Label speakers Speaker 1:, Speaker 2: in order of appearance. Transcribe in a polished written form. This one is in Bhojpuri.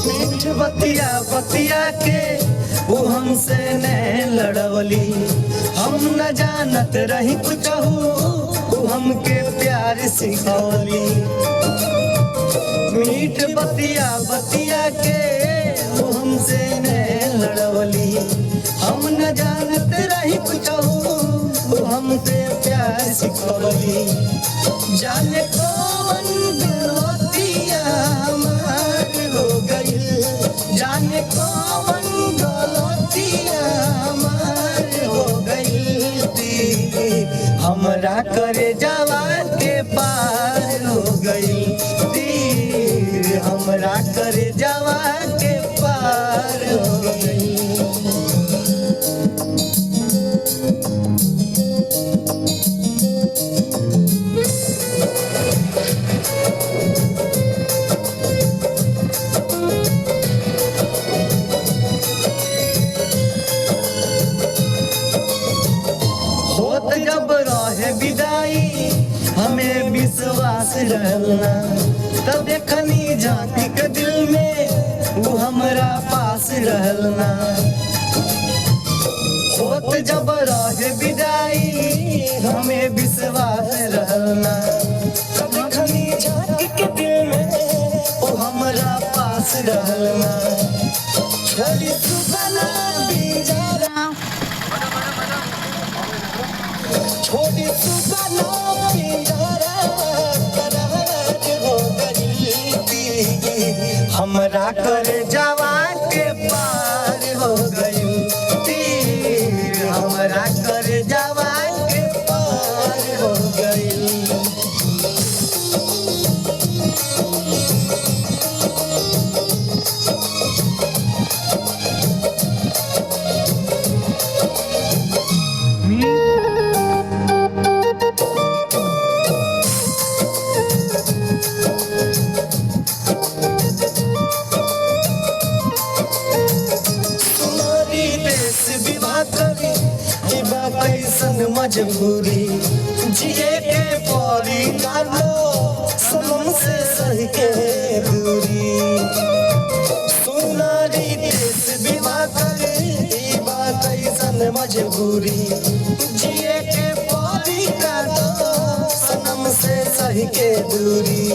Speaker 1: मीठ बतिया बतिया के वो हमसे ने लड़वली। हम न जानत रही कुछ वो हमके प्यार सिखवली। मीठ बतिया बतिया के वो हमसे ने लड़वली। हम न जानत रही कुछ वो हमसे प्यार सिखवली। जाने कौन गलतिया हमार हो गई, जाने कौन गलतिया हमार हो गई। हमरा करे जावा के पार हो गई। हमरा करे जावा के पार हो गई। होत जब रहे विदाई हमें विश्वास रहना, तब देखनी जाति के दिल में वो हमरा पास रहना। होत जब रहे विदाई हमें विश्वास रहना, तब देखनी जाति के दिल में वो हमरा पास रहना। छोड़ी सुबना बिजारा, छोड़ी सुबना बिजारा हो गई। हमरा करे जावा के पार हो गई। हमरा करे जावा के पार हो गई। कैसन मजबूरी जिए के पड़ी कालो सनम से सही के दूरी। सुनारी देश विवाह करे कैसन मजबूरी जिए के पड़ी कालो सनम से सही के दूरी।